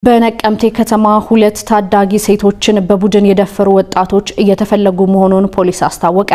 በነቀምቴ ከተማ ሁለት ታዳጊ ሴቶችን በቡድን የደፈሩ ወጣቶች እየተፈለጉ መሆኑን ፖሊስ አስታወቀ።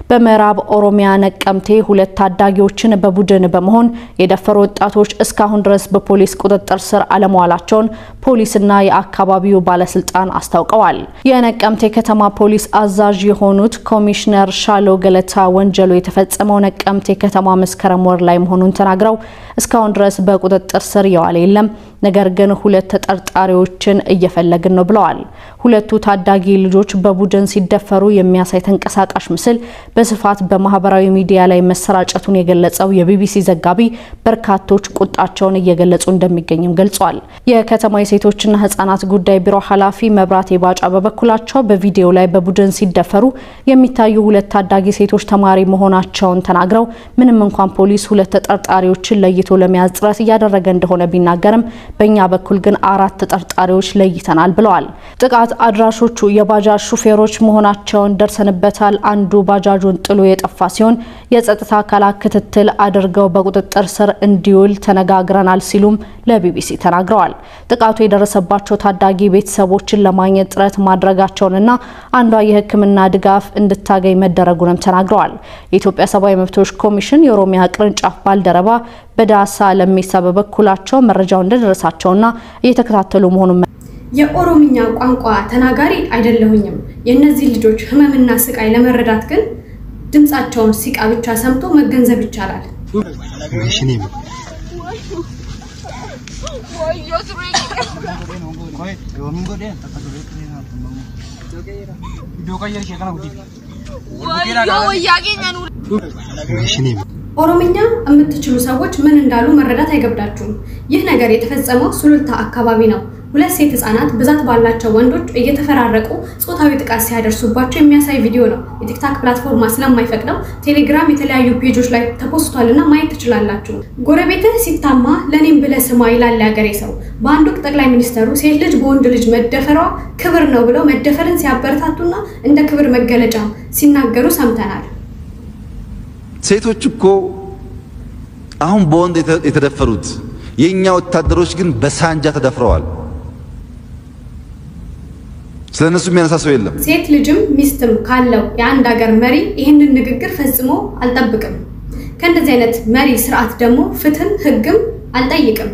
በመራብ ኦሮሚያ ነቀምቴ ሁለት ታዳጊዎችን በቡድን በመሆን የደፈሩ ወጣቶች እስካሁን ድረስ በፖሊስ ቁጥጥር ስር አለመዋላቸውን ፖሊስና የአካባቢው ባለስልጣን አስታውቀዋል። የነቀምቴ ከተማ ፖሊስ አዛዥ የሆኑት ኮሚሽነር ሻሎ ገለታ ወንጀሉ የተፈጸመው ነቀምቴ ከተማ መስከረም ወር ላይ መሆኑን ተናግረው እስካሁን ድረስ በቁጥጥር ስር የዋለ የለም፣ ነገር ግን ሁለት ተጠርጣሪዎችን እየፈለግን ነው ብለዋል። ሁለቱ ታዳጊ ልጆች በቡድን ሲደፈሩ የሚያሳይ ተንቀሳቃሽ ምስል በስፋት በማህበራዊ ሚዲያ ላይ መሰራጨቱን የገለጸው የቢቢሲ ዘጋቢ በርካቶች ቁጣቸውን እየገለጹ እንደሚገኙም ገልጿል። የከተማ የሴቶችና ህፃናት ጉዳይ ቢሮ ኃላፊ መብራቴ ባጫ በበኩላቸው በቪዲዮ ላይ በቡድን ሲደፈሩ የሚታዩ ሁለት ታዳጊ ሴቶች ተማሪ መሆናቸውን ተናግረው ምንም እንኳን ፖሊስ ሁለት ተጠርጣሪዎችን ለይቶ ለመያዝ ጥረት እያደረገ እንደሆነ ቢናገርም በእኛ በኩል ግን አራት ተጠርጣሪዎች ለይተናል ብለዋል። ጥቃት አድራሾቹ የባጃጅ ሹፌሮች መሆናቸውን ደርሰንበታል። አንዱ ባጃጁን ጥሎ የጠፋ ሲሆን የጸጥታ አካላት ክትትል አድርገው በቁጥጥር ስር እንዲውል ተነጋግረናል ሲሉም ለቢቢሲ ተናግረዋል። ጥቃቱ የደረሰባቸው ታዳጊ ቤተሰቦችን ለማግኘት ጥረት ማድረጋቸውንና አንዷ የሕክምና ድጋፍ እንድታገኝ መደረጉንም ተናግረዋል። የኢትዮጵያ ሰብአዊ መብቶች ኮሚሽን የኦሮሚያ ቅርንጫፍ ባልደረባ በዳሳ ለሚሳ በበኩላቸው መረጃው እንደደረሳቸውና እየተከታተሉ መሆኑን የኦሮሚኛ ቋንቋ ተናጋሪ አይደለሁኝም። የነዚህ ልጆች ህመምና ስቃይ ለመረዳት ግን ድምጻቸውን ሲቃ ብቻ ሰምቶ መገንዘብ ይቻላል። ኦሮሚኛ የምትችሉ ሰዎች ምን እንዳሉ መረዳት አይገብዳችሁም። ይህ ነገር የተፈጸመው ሱሉልታ አካባቢ ነው። ሁለት ሴት ህፃናት ብዛት ባላቸው ወንዶች እየተፈራረቁ ጾታዊ ጥቃት ሲያደርሱባቸው የሚያሳይ ቪዲዮ ነው። የቲክታክ ፕላትፎርም ስለማይፈቅደው ቴሌግራም የተለያዩ ፔጆች ላይ ተፖስቷልና ማየት ትችላላችሁ። ጎረቤትህ ሲታማ ለኔም ብለ ስማ ይላል ያገሬ ሰው። በአንድ ወቅት ጠቅላይ ሚኒስተሩ ሴት ልጅ በወንድ ልጅ መደፈሯ ክብር ነው ብለው መደፈርን ሲያበረታቱና እንደ ክብር መገለጫ ሲናገሩ ሰምተናል። ሴቶች እኮ አሁን በወንድ የተደፈሩት የኛ ወታደሮች ግን በሳንጃ ተደፍረዋል። ስለነሱ የሚያነሳ ሰው የለም። ሴት ልጅም ሚስትም ካለው የአንድ ሀገር መሪ ይህንን ንግግር ፈጽሞ አልጠብቅም። ከእንደዚህ አይነት መሪ ስርዓት ደግሞ ፍትህም ህግም አልጠይቅም።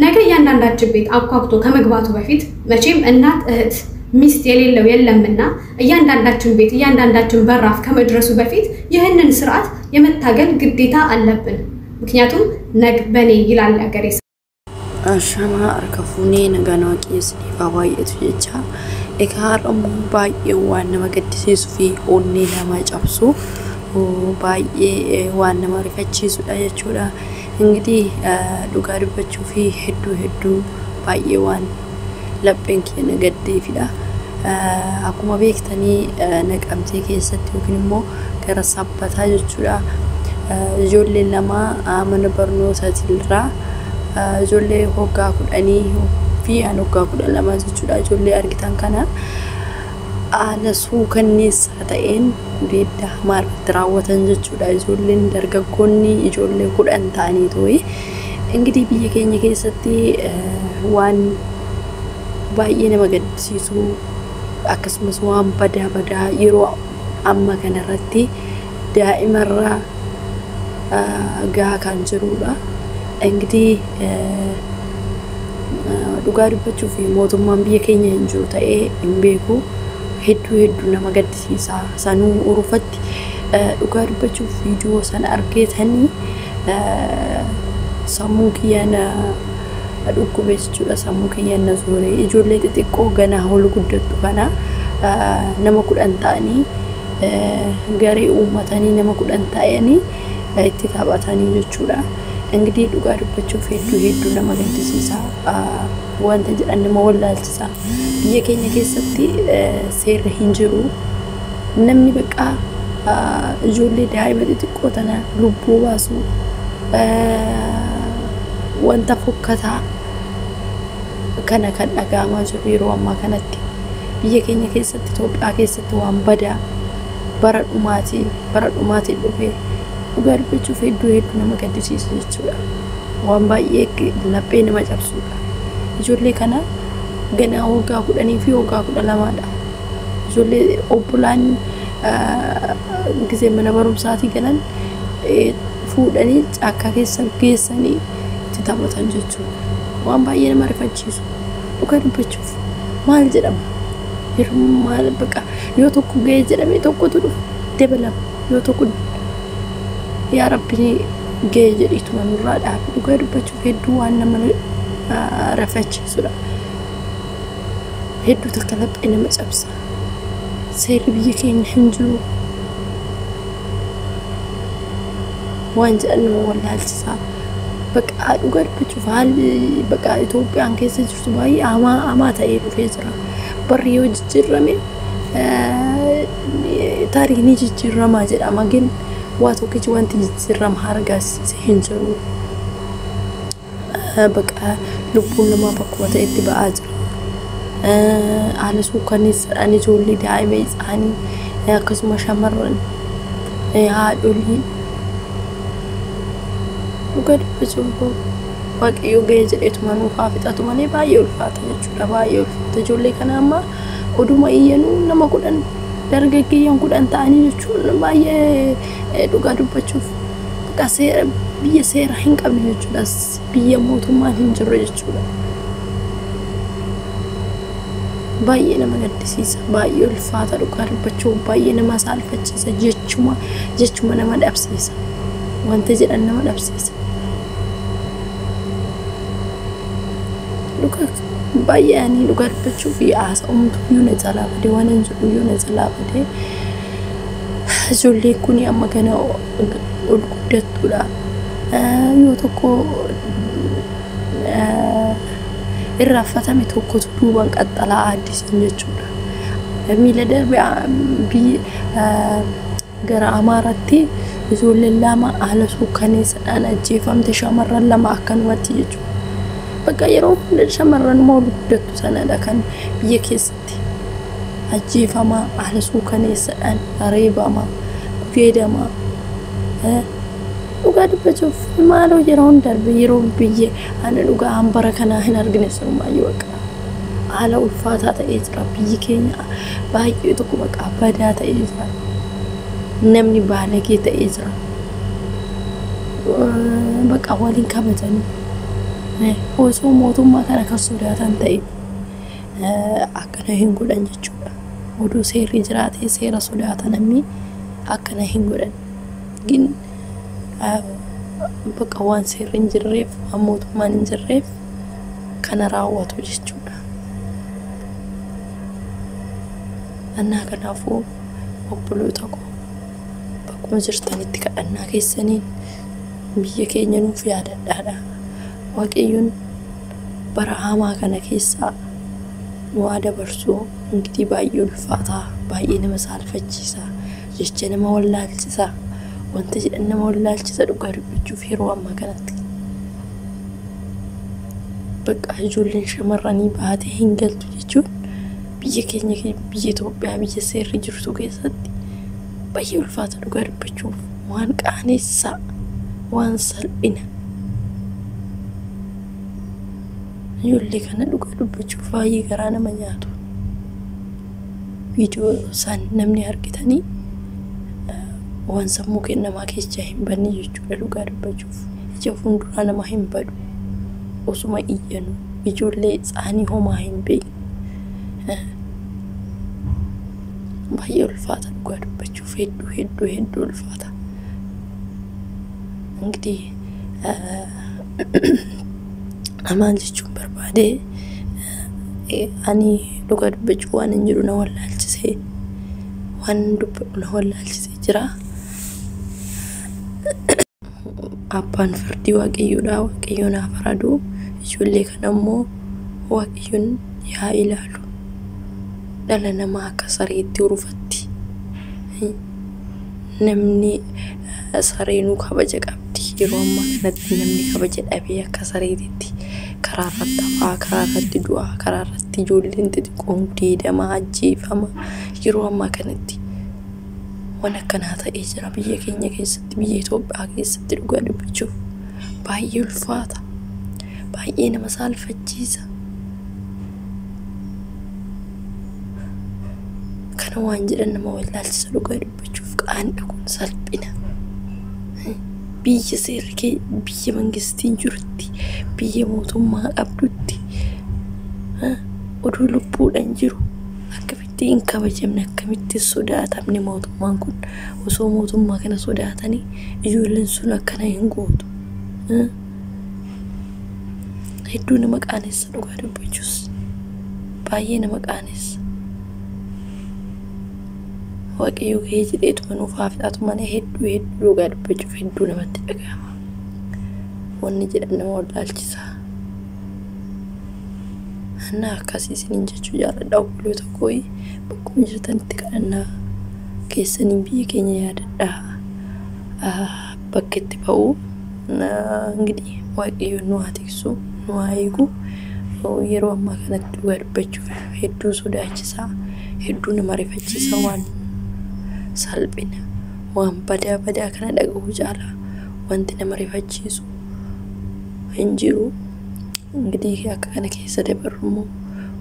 ነገ እያንዳንዳችን ቤት አቋቁቶ ከመግባቱ በፊት መቼም እናት እህት ሚስት የሌለው የለምና እያንዳንዳችን ቤት እያንዳንዳችን በራፍ ከመድረሱ በፊት ይህንን ስርዓት የመታገል ግዴታ አለብን። ምክንያቱም ነግ በኔ ይላል ያገሬ ሰው። አሻማ አርከፉኔ ነገናው ቂስኒ ባባየቱ ይቻ ኤካራሙ ባየ ዋና መገድሲሱ ፊ ኦኔ ለማጫብሱ ባየ ዋና ማሪፈቺሱ ዳያቹላ እንግዲህ ዱጋድበቹ ፊ ሄዱ ባየ ዋን ለበንኪ ነገዴ ፊዳ አኩማ ቤክተኒ ነቀምቴ ከሰት ወክንሞ ከረሳባታ ጀቹላ ጆሌ ለማ አመነበርኖ ሳቲልራ ጆሌ ሆጋ ኩዳኒ ፊ አኖጋ ኩዳ ለማ ጀቹላ ጆሌ አርጊታን ካና አለሱ ከኒስ ታኤን ዴዳ ማር ትራወተን ጀቹላ ጆሌን ደርገጎኒ ጆሌ ኩዳን ታኒ ቶይ እንግዲህ በየከኝ ከሰት ዋን ባየነ መገድሲሱ አከስመስ ዋን በዳ ይሮ አማ ከነረቲ ዳኢመራ ጋ ካንጀሩላ እንግዲህ ዱጋድበቹ ፊ ሞቱማን በየከኝ እንጆ ታኤ እንቤኩ ሄዱ ነመገድሲሳ ሰኑ ኡሩፈት ዱጋድበቹ ቪዲዮ ሰን አርጌተኒ ሰሙኪያና አዱኩ ቤስቹላ ሰሙኪያና ዞሬ ኢጆሌ ጥጥቆ ገና ሁሉ ጉደቱ ካና ነመኩዳንታኒ ጋሪ ኡማታኒ ነመኩዳንታያኒ አይቲታባታኒ ጀቹላ እንግዲህ ዱጋድበቹ ሄዱ ነመገድሲሳ ወንተ ጀአን መወላልሳ የከኝ ከሰቲ ሴር ሂንጅሩ ነምኒ በቃ ኢጆሌ ዳይመት ጥቆተና ሉቡ ባሱ ወንታ ፎከታ ከነ ከዳጋማ ጀቢሮ አማ ከነቲ በየከኝ ከሰቲ ኢትዮጵያ ከሰቲ ዋን በዳ በረዱማቲ ዱፌ ዱጋድበቹ ሄዱ ነመገድሲሳ ጀቹላ ዋን ባየ ለጴን ማጨብሱላ ijoollee kana ganaa waggaa 10 fi waggaa 12dha. Ijoollee obbolaan gisee mana barumsaatii galan fuudhanii caakkaa keessa geessanii itti taphatan jechuudha. Waan baay'ee nama rifachiisu. Dhugaa dubbachuuf maal jedhama? Yeroo maal baqa yoo tokko ga'ee jedhamee tokkotu dhufa dabalama. Yoo tokko yaa Rabbi ga'ee jedhitu manurraa dhaabe. Dhugaa dubbachuuf hedduu waan nama rifachiisudha. Hedduu takka laphee nama cabsa. Seerri biyya keenya hin jiru. Waan jedhan nama wallaalchisaa. Baqa dhugaa dubbachuuf haalli baqa Itoophiyaan keessa jirtu baay'ee hamaa ta'ee dhufee jira. Barri yoo jijjiirame taariikni jijjiiramaa jedhama. Gin waa tokkichi wanti jijjiirama argisiise hin jiru. Baqa lubbuun namaa bakkuma ta'etti ba'aa jira. Haala suukkanneessaadhaan ijoollee daa'ima isaanii akkasuma shamarran haadholii dhugaa dubbachuuf waaqayyo ga'ee jedheetu manuuf haa fixatu malee baay'ee ulfaata jechuudha. Baay'ee ulfaata ijoollee kana amma oduma iyyanuu nama 10 dargaggeeyyan 10 ta'anii jechuun baay'ee dhugaa dubbachuuf biyya seera hin qabne jechuudha. Biyya mootummaan hin jirre jechuudha. Baay'ee nama gaddisiisa. Baay'ee ulfaata dhugaa dubbachuuf baay'ee nama saalfachiisa jechuma nama dhabsiisa. Wanta jedhan nama dhabsiisa. Dhugaa baay'ee ani dhugaa dubbachuuf yaasa umtuu na jalaa badee waan hin jiru na jalaa badee ijoollee kun amma kana ol guddattuudha. Yoo tokko irrafatame tokkotu duuban qaxxalaa addisiin jechuudha. Miila darbee gara Amaaraatti ijoolleen lama haala suukkanneessaadhaan ajjeefamte shamarran lama akkanumatti jechuudha. Baqa yeroo hunda shamarran ol guddattu sanadha kan biyya keessatti ajjeefamaa haala suukkanneessaadhaan reebamaa gudeedamaa. Dhugaa dubbachuuf maaloo yeroo darbe yeroo biyya ana dhugaa hambara kanaa hin argine sirumayyuu baqa haala ulfaataa ta'ee jira. Biyyi keenya baay'ee tokko baqa badaa ta'ee jira. Namni baalagee ta'ee jira. Baqa waliin kabajanii osoo mootummaa kana kan sodaatan ta'e akkana hin godhan jechuudha. Oduu seerri jiraatee seera sodaatan namni akkana hin godhan. Gin baqa waan seerri hin jirreef waan mootummaan hin jirreef kana raawwatu jechuudha. Annaa kanaafuu obboloota koo bakkuma jirtanitti kadhannaa keessaniin biyya keenya nuuf yaadadhaadha. Waaqayyoon bara hamaa kana keessaa nu dabarsuu ingitii baay'ee ulfaataa baay'ee nama saalfachiisa jecha nama wallaalchisa. Wanta jedhan nama wallaalchisa dhugaa dubbachuuf yeroo ammaa kanatti baqa ijoolleen shamarranii baatee hin galtu jechuun biyya keenya biyya Itoophiyaa biyya seerri jirtu keessatti baay'ee ulfaata dhugaa dubbachuuf waan qaanessaa waan salphina. Ijoollee kana dhugaa dubbachuuf baay'ee garaa nama nyaatu. Viidiyoo isaan namni argitanii waan sammuu kennamaa keessa hin banne jechuudha. Dhugaa dubbachuuf ija fuulduraa nama hin badu osuma iyyanu ijoollee isaanii homaa hin beekne baay'ee ulfaata dhugaa dubbachuuf hedduu ulfaata. Ingitii amaan jechuun barbaade ani dhugaa dubbachuu waan hin jiru na wallaalchisee waan dubbadhu na wallaalchisee jira. Abbaan firdii waaqayyoodha. Waaqayyoon haa faradu. Ijoollee kana immoo waaqayyoon yaa ilaalu. Dhala namaa akka sareetti urufatti. Namni sareenuu kabaja qabdi. Yeroo ammaa kanatti namni kabaja dhabee akka sareetitti karaa irratti hafaa, karaa irratti du'aa, karaa irratti ijoolleen xixiqqoon gudeedamaa ajjeefamaa yeroo ammaa kanatti waan akkanaa ta'ee jira biyya keenya keessatti, biyya Itoophiyaa keessatti. Dhugaa dubbachuuf baay'ee ulfaata. Baay'ee nama saalfachiisa. akkana waan jedhan nama wallaalchisa dhugaa dubbachuuf qaanidha kun salphina. Biyya seerri kee biyya mangistiin jirutti biyya mootummaa qabdutti oduu lubbuudhaan jiru akkamitti hin kabajamne akkamitti sodaatamne mootummaan kun osoo mootummaa kana sodaatanii ijoolleen sun akkana hin gootu. Hedduu nama qaanessa dhugaa dubbachuus baay'ee nama qaanessa. Waaqayyo kee jedheetuma nuuf haafidhaatu malee hedduu dhugaa dubbachuuf hedduu namatti dhagahama. Wanni jedhan nama wallaalchisa. Anna akkasii isiniin jechuu jaalladha obboloota koo bakkuma jirtanitti kadhannaa keessaniin biyya keenya yaadadhaa. Bakka itti ba'uu እንግዲህ waaqayyo nu haa tiksu nu haa eegu. Yeroo ammaa kanatti dhugaa dubbachuuf hedduu sodaachisaa hedduu nama rifachiisa waan salphina waan badaa kana dhaga'uu jaala wanti nama rifachiisu hin jiru. እንግዲህ akka kana keessa dabarru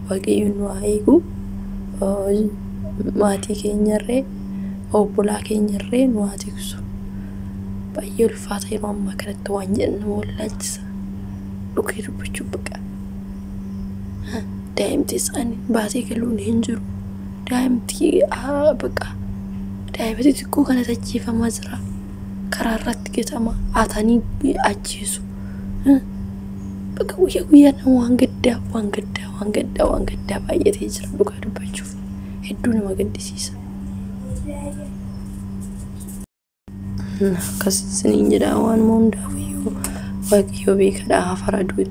waaqayyo nu haa eegu. Maatii keenyarree obbolaa keenyarree nu haa tiksu. Baay'ee ulfaata yeroo ammaa kanatti waan jedhan nama wallaalchisa dhugaa dubbachuuf baqa. Daa'imti isaanii baatee galuun hin jiru. Daa'imti baqa daa'imti xiqqoo kana ajjeefamaa jira. Karaa irratti gatama haatanii ajjeesu. Baqa guyyaa waan gaddaa baay'atee jira dhugaa dubbachuuf hedduu nama gaddisiisa. Akkasii isiniin jedhaa waan hundaaf waaqayyo beekadhaa haa faraduu.